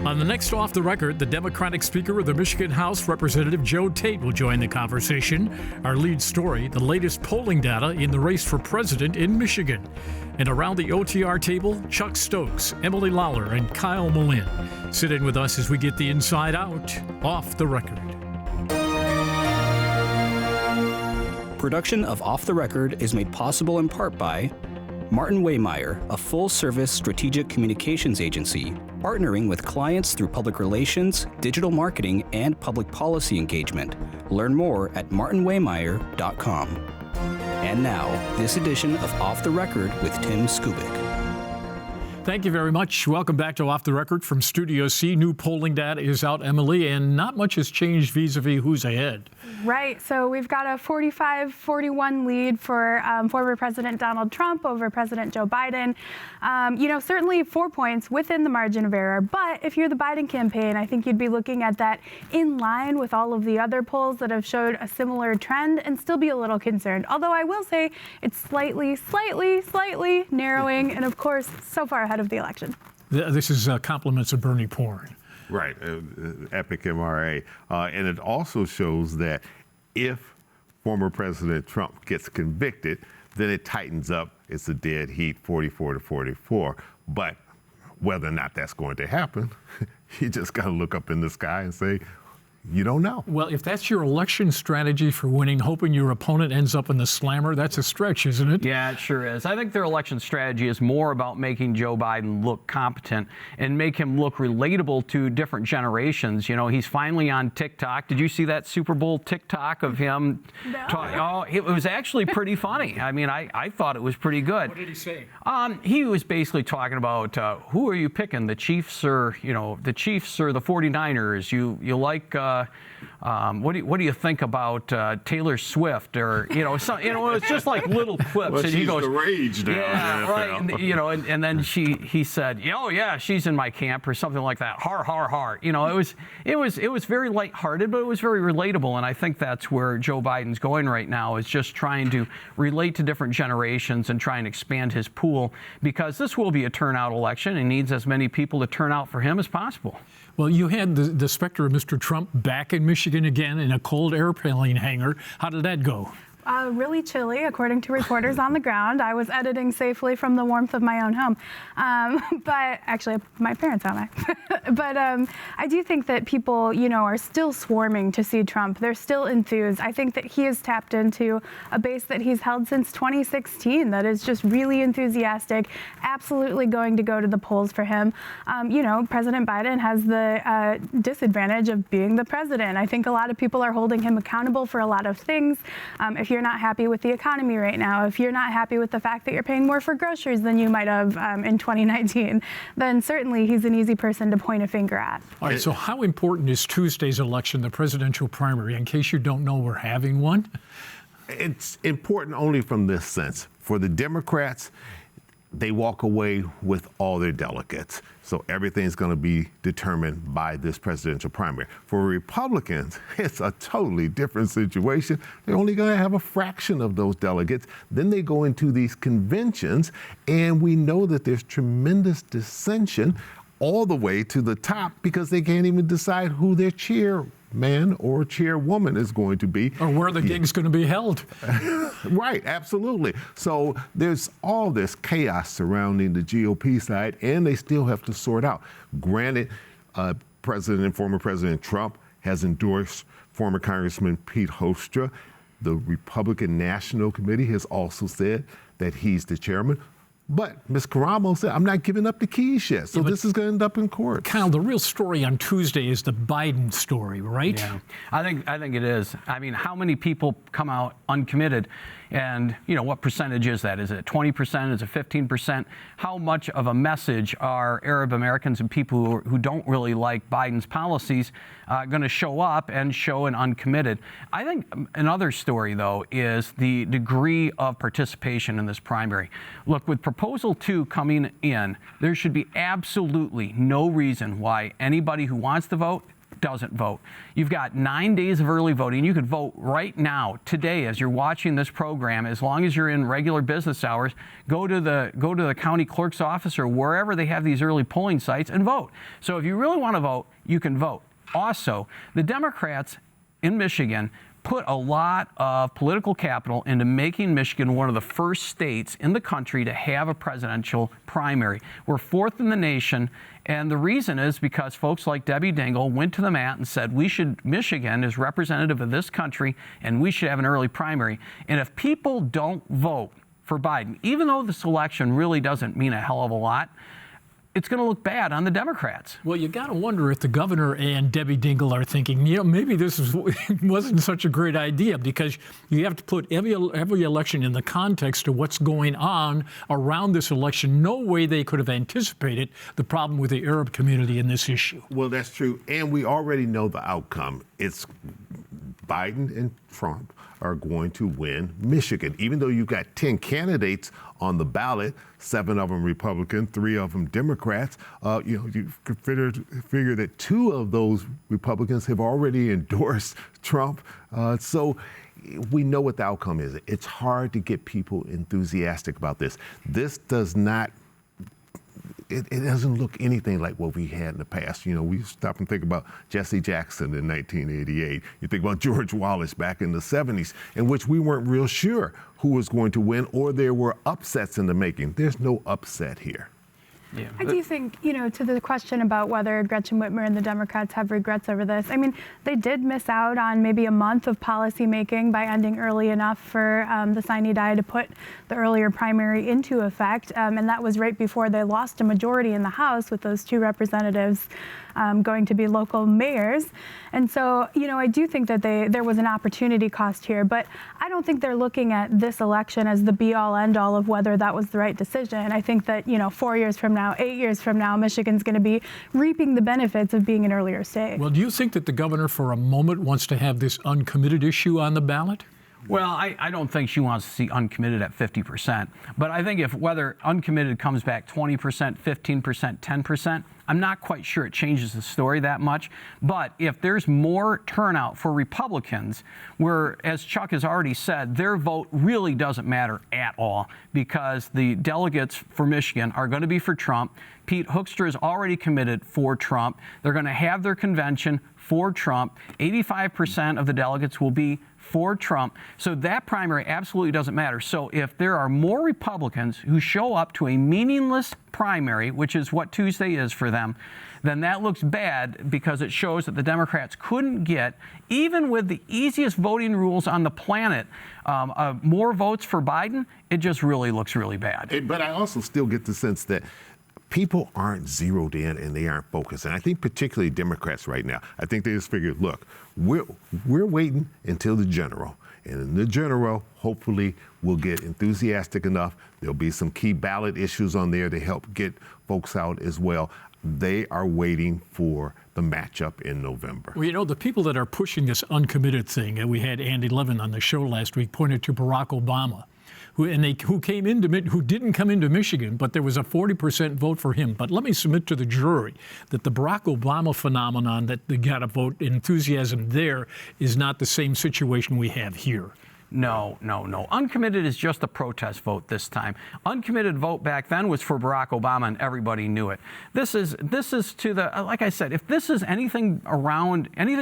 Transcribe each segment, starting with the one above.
On the next Off the Record, the Democratic Speaker of the Michigan House, Representative Joe Tate, will join the conversation. Our lead story, the latest polling data in the race for president in Michigan. And around the OTR table, Chuck Stokes, Emily Lawler, and Kyle Malin. Sit in with us as we get the inside out, Off the Record. Production of Off the Record is made possible in part by Martin Waymeyer, a full-service strategic communications agency, partnering with clients through public relations, digital marketing, and public policy engagement. Learn more at martinwaymeyer.com. And now, this edition of Off the Record with Tim Skubic. Thank you very much. Welcome back to Off the Record from Studio C. New polling data is out, Emily, and not much has changed vis-a-vis who's ahead. Right. So we've got a 45-41 lead for former President Donald Trump over President Joe Biden. Certainly 4 points within the margin of error. But if you're the Biden campaign, I think you'd be looking at that in line with all of the other polls that have showed a similar trend and still be a little concerned. Although I will say it's slightly narrowing and, of course, so far ahead of the election. This is compliments of Bernie Porn. Right, epic MRA. And it also shows that if former President Trump gets convicted, then it tightens up. It's a dead heat, 44-44. But whether or not that's going to happen, you just got to look up in the sky and say, you don't know. Well, if that's your election strategy for winning, hoping your opponent ends up in the slammer, that's a stretch, isn't it? Yeah, it sure is. I think their election strategy is more about making Joe Biden look competent and make him look relatable to different generations. You know, he's finally on TikTok. Did you see that Super Bowl TikTok of him? No. It was actually pretty funny. I mean, I thought it was pretty good. What did he say? He was basically talking about who are you picking, the Chiefs or the 49ers? You like what do you think about Taylor Swift or it's just like little clips. Well, and she's he goes, the rage now. Yeah, right. And then he said, oh yeah, she's in my camp or something like that. Har har har. It was very lighthearted, but it was very relatable. And I think that's where Joe Biden's going right now, is just trying to relate to different generations and try and expand his pool, because this will be a turnout election and needs as many people to turn out for him as possible. Well, you had the specter of Mr. Trump back in Michigan again in a cold airplane hangar. How did that go? Really chilly, according to reporters on the ground. I was editing safely from the warmth of my own home. But actually, my parents' home. But I do think that people, are still swarming to see Trump. They're still enthused. I think that he has tapped into a base that he's held since 2016 that is just really enthusiastic, absolutely going to go to the polls for him. President Biden has the disadvantage of being the president. I think a lot of people are holding him accountable for a lot of things. If you're not happy with the economy right now, if you're not happy with the fact that you're paying more for groceries than you might have in 2019, then certainly he's an easy person to point a finger at. All right, so how important is Tuesday's election, the presidential primary? In case you don't know, we're having one. It's important only from this sense. For the Democrats, they walk away with all their delegates. So everything's going to be determined by this presidential primary. For Republicans, it's a totally different situation. They're only going to have a fraction of those delegates. Then they go into these conventions, and we know that there's tremendous dissension all the way to the top, because they can't even decide who their chairman or chairwoman is going to be. Or where the gig's going to be held. Right, absolutely. So there's all this chaos surrounding the GOP side, and they still have to sort out. Granted, former President Trump has endorsed former Congressman Pete Hoekstra. The Republican National Committee has also said that he's the chairman. But Ms. Karamo said, I'm not giving up the keys yet. So this is going to end up in court. Kyle, the real story on Tuesday is the Biden story, right? Yeah, I think it is. I mean, how many people come out uncommitted? And, what percentage is that? Is it 20%? Is it 15%? How much of a message are Arab Americans and people who don't really like Biden's policies going to show up and show an uncommitted? I think another story, though, is the degree of participation in this primary. Look, with Proposal 2 coming in, there should be absolutely no reason why anybody who wants to vote doesn't vote. You've got 9 days of early voting. You could vote right now, today, as you're watching this program, as long as you're in regular business hours. Go to the county clerk's office or wherever they have these early polling sites and vote. So if you really want to vote, you can vote. Also, the Democrats in Michigan put a lot of political capital into making Michigan one of the first states in the country to have a presidential primary. We're fourth in the nation, and the reason is because folks like Debbie Dingell went to the mat and said Michigan is representative of this country, and we should have an early primary. And if people don't vote for Biden, even though this election really doesn't mean a hell of a lot, it's going to look bad on the Democrats. Well, you got to wonder if the governor and Debbie Dingell are thinking, maybe this wasn't such a great idea, because you have to put every election in the context of what's going on around this election. No way they could have anticipated the problem with the Arab community in this issue. Well, that's true. And we already know the outcome. It's Biden and Trump are going to win Michigan. Even though you've got 10 candidates on the ballot, 7 of them Republican, 3 of them Democrats, you could figure that 2 of those Republicans have already endorsed Trump. So we know what the outcome is. It's hard to get people enthusiastic about this. This does not It doesn't look anything like what we had in the past. We stop and think about Jesse Jackson in 1988. You think about George Wallace back in the 70s, in which we weren't real sure who was going to win, or there were upsets in the making. There's no upset here. Yeah. I do think, to the question about whether Gretchen Whitmer and the Democrats have regrets over this, they did miss out on maybe a month of policy making by ending early enough for the sine die to put the earlier primary into effect. And that was right before they lost a majority in the House, with those 2 representatives going to be local mayors. And so, I do think that there was an opportunity cost here, but I don't think they're looking at this election as the be-all, end-all of whether that was the right decision. I think that, 4 years from now, 8 years from now, Michigan's going to be reaping the benefits of being an earlier state. Well, do you think that the governor for a moment wants to have this uncommitted issue on the ballot? Well, I don't think she wants to see uncommitted at 50%. But I think whether uncommitted comes back 20%, 15%, 10%, I'm not quite sure it changes the story that much. But if there's more turnout for Republicans, where, as Chuck has already said, their vote really doesn't matter at all, because the delegates for Michigan are going to be for Trump. Pete Hoekstra is already committed for Trump. They're going to have their convention for Trump. 85% of the delegates will be for Trump. So that primary absolutely doesn't matter. So if there are more Republicans who show up to a meaningless primary, which is what Tuesday is for them, then that looks bad, because it shows that the Democrats couldn't get, even with the easiest voting rules on the planet, more votes for Biden. It just really looks really bad. But I also still get the sense that people aren't zeroed in and they aren't focused. And I think particularly Democrats right now, I think they just figured, look, we're waiting until the general. And in the general, hopefully, we'll get enthusiastic enough. There'll be some key ballot issues on there to help get folks out as well. They are waiting for the matchup in November. Well, the people that are pushing this uncommitted thing, and we had Andy Levin on the show last week, pointed to Barack Obama, who didn't come into Michigan, but there was a 40% vote for him. But let me submit to the jury that the Barack Obama phenomenon, that they got a vote enthusiasm there, is not the same situation we have here. No. Uncommitted is just a protest vote this time. Uncommitted vote back then was for Barack Obama, and everybody knew it. This is to the, like I said, if this is anything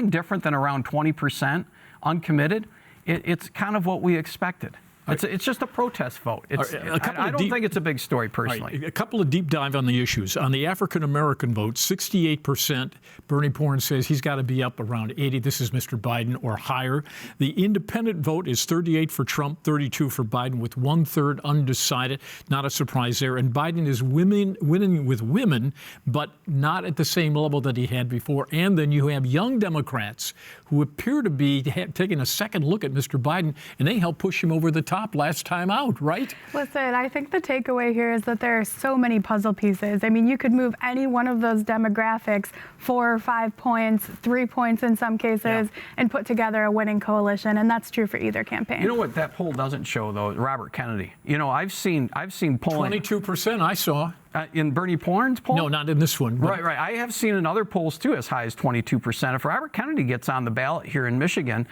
different than around 20% uncommitted, it's kind of what we expected. It's just a protest vote. I don't think it's a big story, personally. Right, a couple of deep dive on the issues. On the African-American vote, 68%, Bernie Porn says he's got to be up around 80. This is Mr. Biden or higher. The independent vote is 38 for Trump, 32 for Biden, with 1/3 undecided. Not a surprise there. And Biden is winning with women, but not at the same level that he had before. And then you have young Democrats who appear to be taking a second look at Mr. Biden, and they helped push him over the top last time out, right? Listen, I think the takeaway here is that there are so many puzzle pieces. I mean, you could move any one of those demographics 4 or 5 points, 3 points in some cases, and put together a winning coalition, and that's true for either campaign. You know what that poll doesn't show, though? Robert Kennedy. I've seen polling. 22% I saw. In Bernie Porn's poll? No, not in this one. but- Right. I have seen in other polls, too, as high as 22%. If Robert Kennedy gets on the ballot here in Michigan,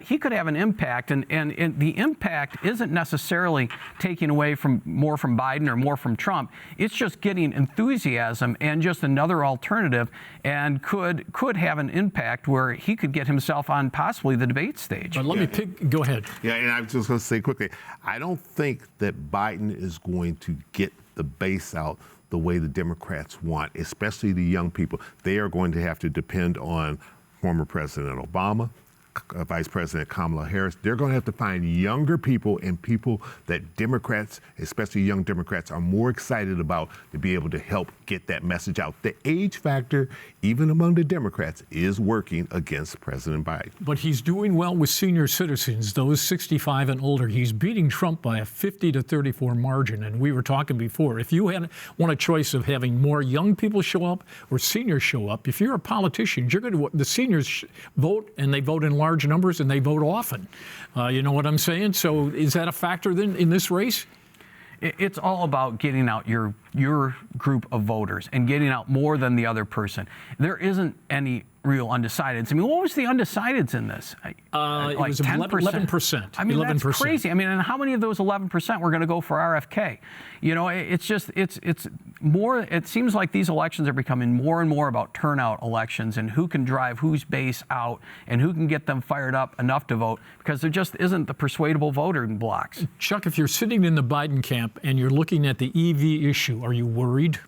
he could have an impact. And the impact isn't necessarily taking away more from Biden or more from Trump. It's just getting enthusiasm and just another alternative, and could have an impact where he could get himself on possibly the debate stage. But let me go ahead. Yeah, and I'm just going to say quickly, I don't think that Biden is going to get the base out the way the Democrats want, especially the young people. They are going to have to depend on former President Obama, Vice President Kamala Harris. They're going to have to find younger people and people that Democrats, especially young Democrats, are more excited about to be able to help get that message out. The age factor, even among the Democrats, is working against President Biden. But he's doing well with senior citizens, those 65 and older. He's beating Trump by a 50-34 margin. And we were talking before, if you want a choice of having more young people show up or seniors show up, if you're a politician, the seniors vote, and they vote in large numbers, and they vote often. You know what I'm saying? So is that a factor then in this race? It's all about getting out your group of voters and getting out more than the other person. There isn't any real undecideds. I mean, what was the undecideds in this? It was 11%. I mean, 11%. that's crazy. I mean, and how many of those 11% were going to go for RFK? You know, it's more. It seems like these elections are becoming more and more about turnout elections and who can drive whose base out and who can get them fired up enough to vote, because there just isn't the persuadable voting blocks. Chuck, if you're sitting in the Biden camp and you're looking at the EV issue, are you worried?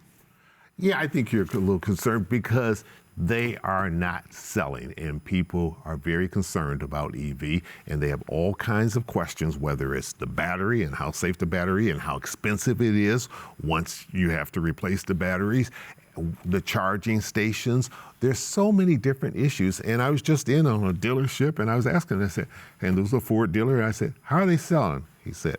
Yeah, I think you're a little concerned because they are not selling, and people are very concerned about EV, and they have all kinds of questions, whether it's the battery and how safe the battery and how expensive it is once you have to replace the batteries, the charging stations. There's so many different issues. And I was just in on a dealership, and I was asking, I said, and there was a Ford dealer, and I said, how are they selling? He said,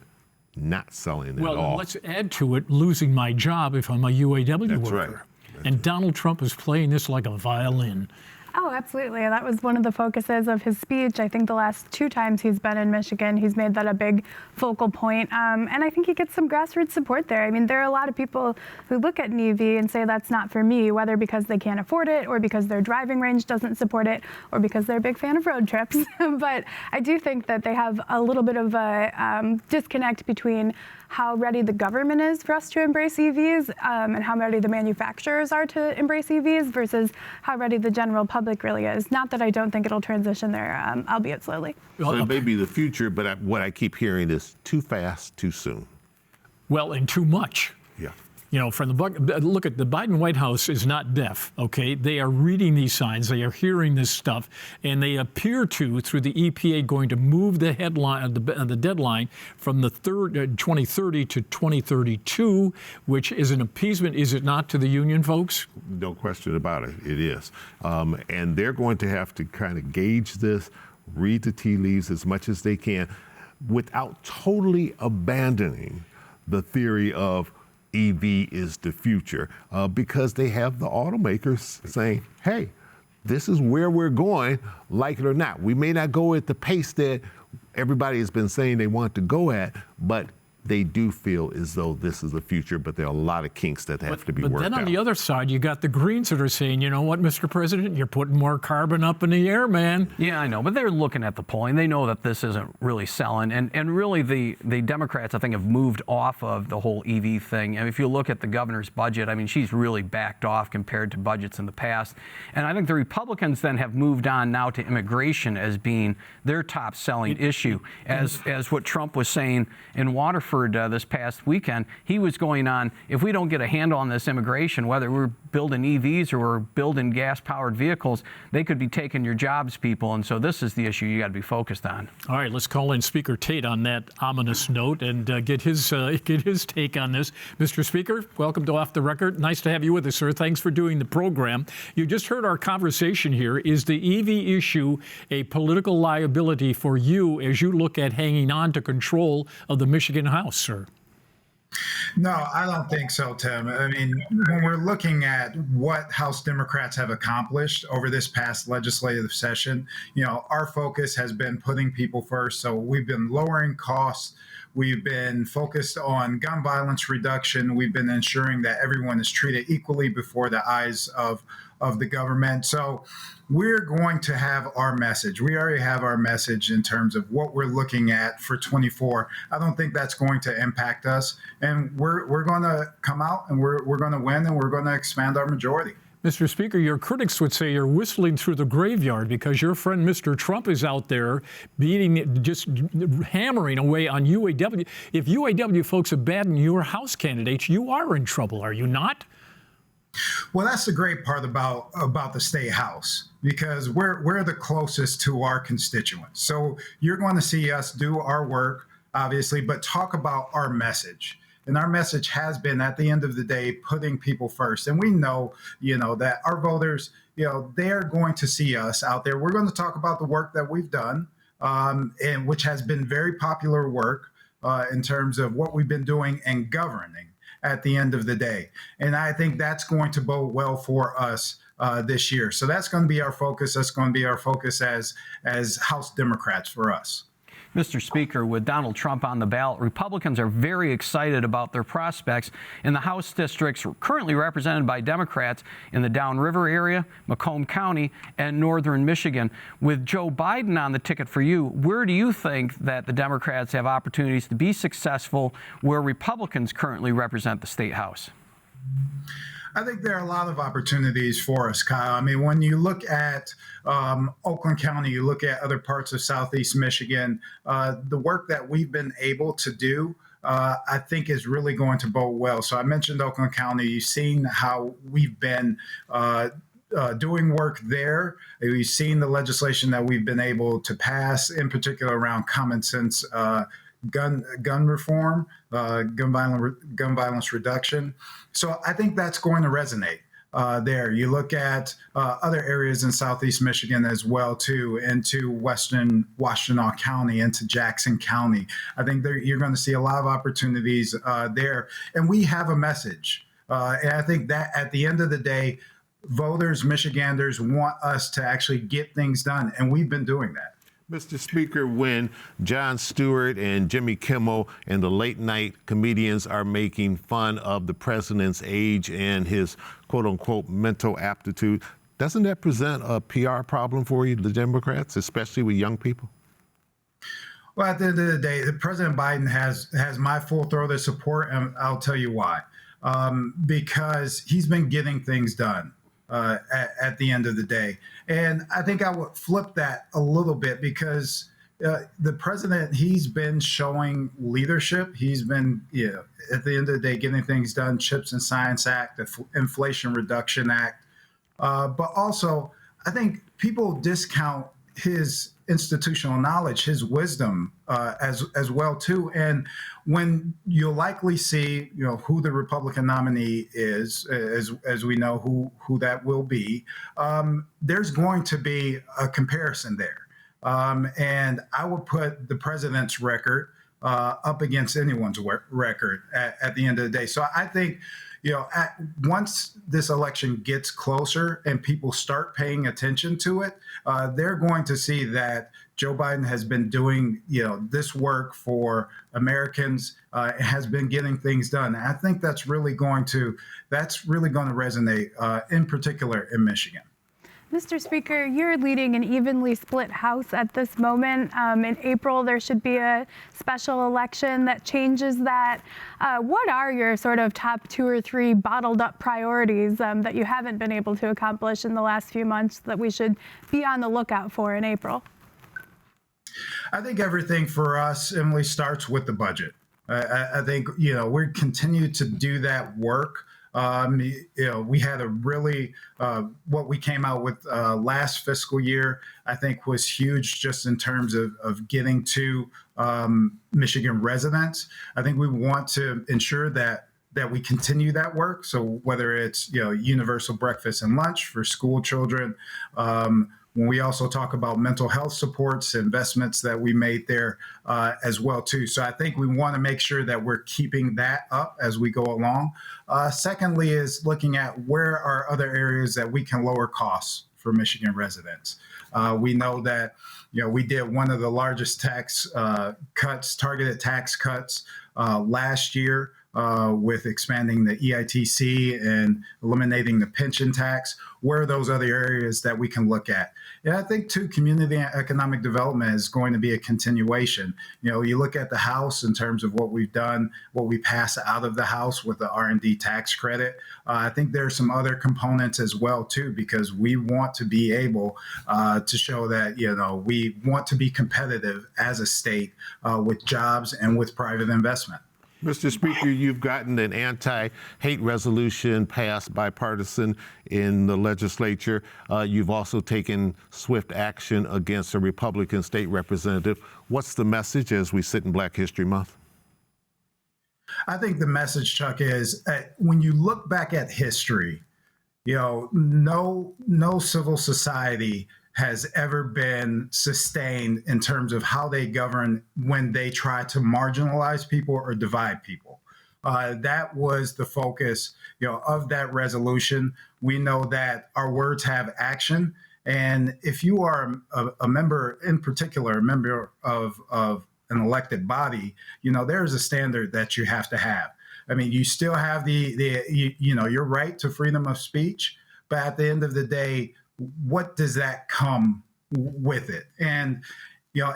not selling at all. Well, let's add to it losing my job if I'm a UAW That's worker. right. And Donald Trump is playing this like a violin. Oh, absolutely. That was one of the focuses of his speech. I think the last 2 times he's been in Michigan, he's made that a big focal point. And I think he gets some grassroots support there. I mean, there are a lot of people who look at an EV and say that's not for me, whether because they can't afford it or because their driving range doesn't support it or because they're a big fan of road trips. But I do think that they have a little bit of a disconnect between how ready the government is for us to embrace EVs and how ready the manufacturers are to embrace EVs versus how ready the general public really is. Not that I don't think it'll transition there, albeit slowly. So it may be the future, but what I keep hearing is too fast, too soon. Well, and too much. Yeah. You know, look at the Biden White House is not deaf, okay? They are reading these signs, they are hearing this stuff, and they appear to, through the EPA, going to move the deadline from the 2030 to 2032, which is an appeasement, is it not, to the union folks? No question about it. It is. And they're going to have to kind of gauge this, read the tea leaves as much as they can, without totally abandoning the theory of EV is the future, because they have the automakers saying, hey, this is where we're going, like it or not. We may not go at the pace that everybody has been saying they want to go at, but they do feel as though this is the future, but there are a lot of kinks that have to be worked out. But then on the other side, you got the Greens that are saying, you know what, Mr. President, you're putting more carbon up in the air, man. Yeah, I know, but they're looking at the polling. They know that this isn't really selling. And really, the Democrats, I think, have moved off of the whole EV thing. And if you look at the governor's budget, I mean, she's really backed off compared to budgets in the past. And I think the Republicans then have moved on now to immigration as being their top selling issue. As what Trump was saying in Waterford this past weekend, he was going on, if we don't get a handle on this immigration, whether we're building EVs or we're building gas-powered vehicles, they could be taking your jobs, people. And so this is the issue you got to be focused on. All right, let's call in Speaker Tate on that ominous note and get his take on this. Mr. Speaker, welcome to Off the Record. Nice to have you with us, sir. Thanks for doing the program. You just heard our conversation here. Is the EV issue a political liability for you as you look at hanging on to control of the Michigan House, sir? No, I don't think so, Tim. I mean, when we're looking at what House Democrats have accomplished over this past legislative session, you know, our focus has been putting people first. So we've been lowering costs. We've been focused on gun violence reduction. We've been ensuring that everyone is treated equally before the eyes of the government. So we're going to have our message. We already have our message in terms of what we're looking at for 24. I don't think that's going to impact us. And we're going to come out and we're going to win and we're going to expand our majority. Mr. Speaker, your critics would say you're whistling through the graveyard because your friend Mr. Trump is out there just hammering away on UAW. If UAW folks abandon your House candidates, you are in trouble, are you not? Well, that's the great part about the State House, because we're the closest to our constituents. So you're going to see us do our work, obviously, but talk about our message. And our message has been, at the end of the day, putting people first. And we know, that our voters, they're going to see us out there. We're going to talk about the work that we've done, and which has been very popular work in terms of what we've been doing and governing at the end of the day. And I think that's going to bode well for us this year. So that's going to be our focus. That's going to be our focus as House Democrats for us. Mr. Speaker, with Donald Trump on the ballot, Republicans are very excited about their prospects in the House districts currently represented by Democrats in the Downriver area, Macomb County, and northern Michigan. With Joe Biden on the ticket for you, where do you think that the Democrats have opportunities to be successful where Republicans currently represent the State House? I think there are a lot of opportunities for us, Kyle. I mean, when you look at Oakland County, you look at other parts of Southeast Michigan, the work that we've been able to do, I think is really going to bode well. So I mentioned Oakland County. You've seen how we've been doing work there. We've seen the legislation that we've been able to pass, in particular around common sense gun reform, gun violence reduction. So I think that's going to resonate there. You look at other areas in Southeast Michigan as well, too, into Western Washtenaw County, into Jackson County. I think you're going to see a lot of opportunities there. And we have a message. And I think that at the end of the day, voters, Michiganders want us to actually get things done. And we've been doing that. Mr. Speaker, when Jon Stewart and Jimmy Kimmel and the late night comedians are making fun of the president's age and his quote unquote mental aptitude, doesn't that present a PR problem for you, the Democrats, especially with young people? Well, at the end of the day, President Biden has my full throated support, and I'll tell you why. Because he's been getting things done. At the end of the day. And I think I would flip that a little bit because the president, he's been showing leadership. He's been, at the end of the day, getting things done, CHIPS and Science Act, the Inflation Reduction Act. But also, I think people discount his institutional knowledge, his wisdom as well, too. And when you'll likely see, who the Republican nominee is, as we know who that will be, there's going to be a comparison there. And I would put the president's record up against anyone's record at the end of the day. So I think, once this election gets closer and people start paying attention to it, they're going to see that Joe Biden has been doing, this work for Americans, has been getting things done. And I think that's really going to resonate, in particular in Michigan. Mr. Speaker, you're leading an evenly split House at this moment. In April, there should be a special election that changes that. What are your sort of top 2 or 3 bottled up priorities that you haven't been able to accomplish in the last few months that we should be on the lookout for in April? I think everything for us, Emily, starts with the budget. I think, we continue to do that work. We had a really, what we came out with last fiscal year, I think was huge just in terms of getting to Michigan residents. I think we want to ensure that we continue that work. So whether it's, universal breakfast and lunch for school children, when we also talk about mental health supports, investments that we made there as well, too. So I think we want to make sure that we're keeping that up as we go along. Secondly is looking at where are other areas that we can lower costs for Michigan residents. We know that, we did one of the largest tax cuts, targeted tax cuts last year with expanding the EITC and eliminating the pension tax. Where are those other areas that we can look at? And I think, too, community and economic development is going to be a continuation. You look at the House in terms of what we've done, what we pass out of the House with the R&D tax credit. I think there are some other components as well, too, because we want to be able to show that, we want to be competitive as a state with jobs and with private investment. Mr. Speaker, you've gotten an anti-hate resolution passed bipartisan in the legislature. You've also taken swift action against a Republican state representative. What's the message as we sit in Black History Month? I think the message, Chuck, is when you look back at history, no civil society has ever been sustained in terms of how they govern when they try to marginalize people or divide people. That was the focus, of that resolution. We know that our words have action. And if you are a member, in particular, a member of an elected body, there's a standard that you have to have. I mean, you still have your right to freedom of speech, but at the end of the day, what does that come with it? And,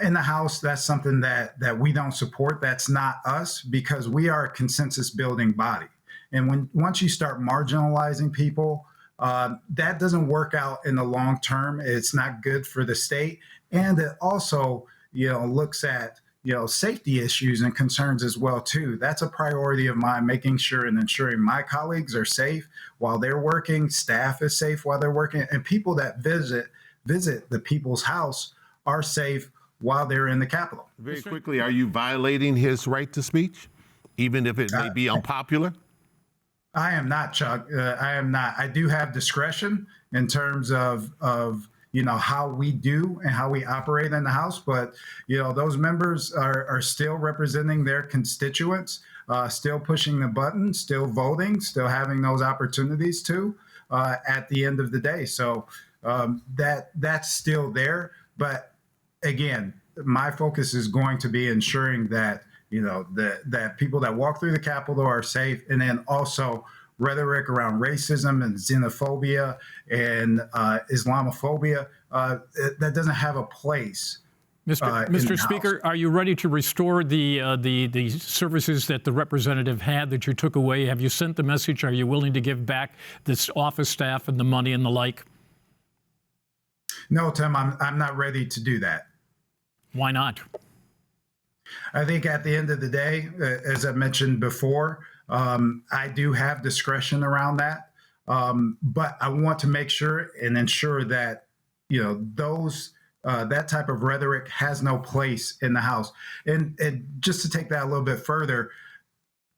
in the House, that's something that we don't support. That's not us, because we are a consensus building body. And once you start marginalizing people, that doesn't work out in the long term. It's not good for the state. And it also, looks at, safety issues and concerns as well, too. That's a priority of mine, making sure and ensuring my colleagues are safe while they're working, staff is safe while they're working, and people that visit the people's house are safe while they're in the Capitol. Very quickly, are you violating his right to speech, even if it may be unpopular? I am not, Chuck. I am not. I do have discretion in terms of how we do and how we operate in the House. But, those members are still representing their constituents, still pushing the button, still voting, still having those opportunities to at the end of the day. So that's still there. But again, my focus is going to be ensuring that, that people that walk through the Capitol are safe, and then also rhetoric around racism and xenophobia and Islamophobia, that doesn't have a place. Mr. Speaker, are you ready to restore the services that the representative had that you took away? Have you sent the message? Are you willing to give back this office staff and the money and the like? No, Tim, I'm not ready to do that. Why not? I think at the end of the day, as I mentioned before, I do have discretion around that, but I want to make sure and ensure that that type of rhetoric has no place in the House. And just to take that a little bit further,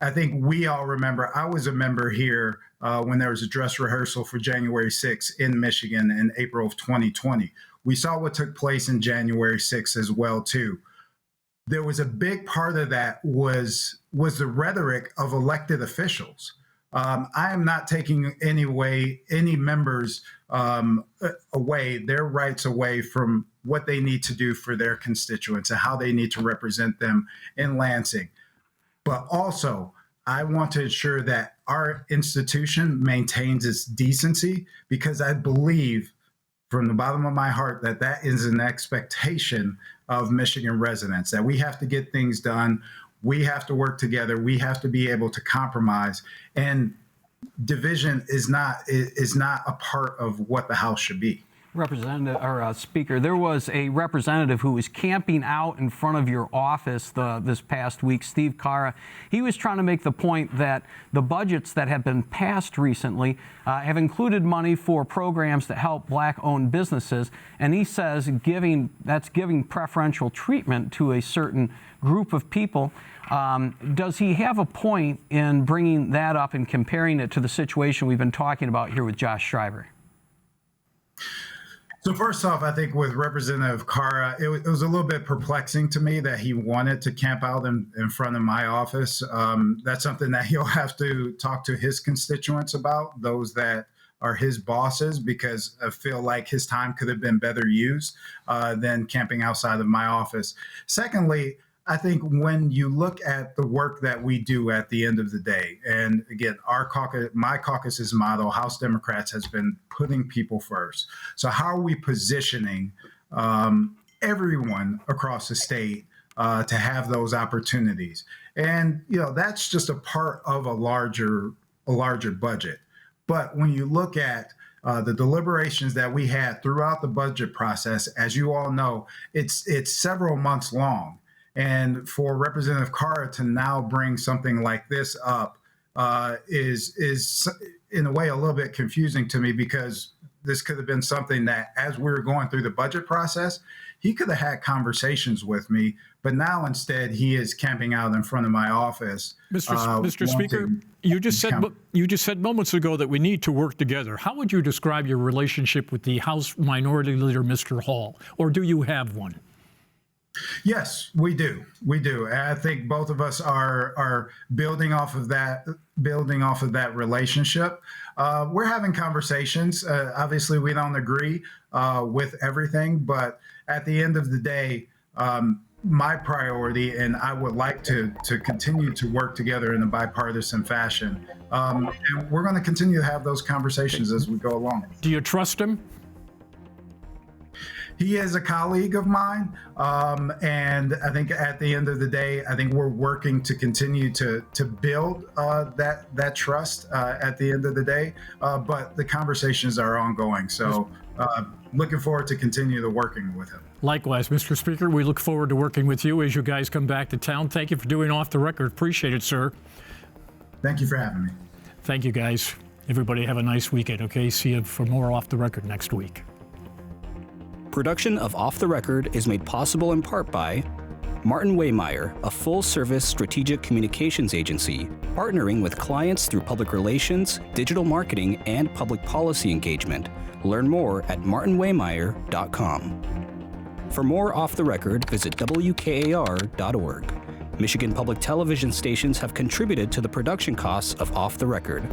I think we all remember I was a member here when there was a dress rehearsal for January 6th in Michigan in April of 2020. We saw what took place in January 6th as well, too. There was a big part of that was the rhetoric of elected officials. I am not taking any members away, their rights away from what they need to do for their constituents and how they need to represent them in Lansing. But also, I want to ensure that our institution maintains its decency, because I believe from the bottom of my heart that is an expectation of Michigan residents, that we have to get things done. We have to work together. We have to be able to compromise. And division is not a part of what the House should be. Representative or Speaker, there was a representative who was camping out in front of your office this past week, Steve Carra. He was trying to make the point that the budgets that have been passed recently have included money for programs that help Black-owned businesses, and he says that's giving preferential treatment to a certain group of people. Does he have a point in bringing that up and comparing it to the situation we've been talking about here with Josh Schreiber? So first off, I think with Representative Carra, it was a little bit perplexing to me that he wanted to camp out in front of my office. That's something that he'll have to talk to his constituents about, those that his bosses, because I feel like his time could have been better used than camping outside of my office. Secondly, I think when you look at the work that we do at the end of the day, and again, my caucus's motto, House Democrats, has been putting people first. So how are we positioning everyone across the state to have those opportunities? And that's just a part of a larger budget. But when you look at the deliberations that we had throughout the budget process, as you all know, it's several months long. And for Representative Carr to now bring something like this up is in a way a little bit confusing to me, because this could have been something that, as we were going through the budget process, he could have had conversations with me, but now instead he is camping out in front of my office. Mr. Speaker, you just said moments ago that we need to work together. How would you describe your relationship with the House Minority Leader, Mr. Hall, or do you have one? Yes, we do. We do. And I think both of us are building off of that relationship. We're having conversations. Obviously, we don't agree with everything, but at the end of the day, my priority, and I would like to continue to work together in a bipartisan fashion. And we're going to continue to have those conversations as we go along. Do you trust him? He is a colleague of mine, and I think at the end of the day, I think we're working to continue to build that trust at the end of the day. But the conversations are ongoing, so looking forward to continue to working with him. Likewise, Mr. Speaker, we look forward to working with you as you guys come back to town. Thank you for doing Off the Record. Appreciate it, sir. Thank you for having me. Thank you, guys. Everybody have a nice weekend, okay? See you for more Off the Record next week. Production of Off the Record is made possible in part by Martin Waymeyer, a full-service strategic communications agency, partnering with clients through public relations, digital marketing, and public policy engagement. Learn more at martinwaymeyer.com. For more Off the Record, visit WKAR.org. Michigan Public Television stations have contributed to the production costs of Off the Record.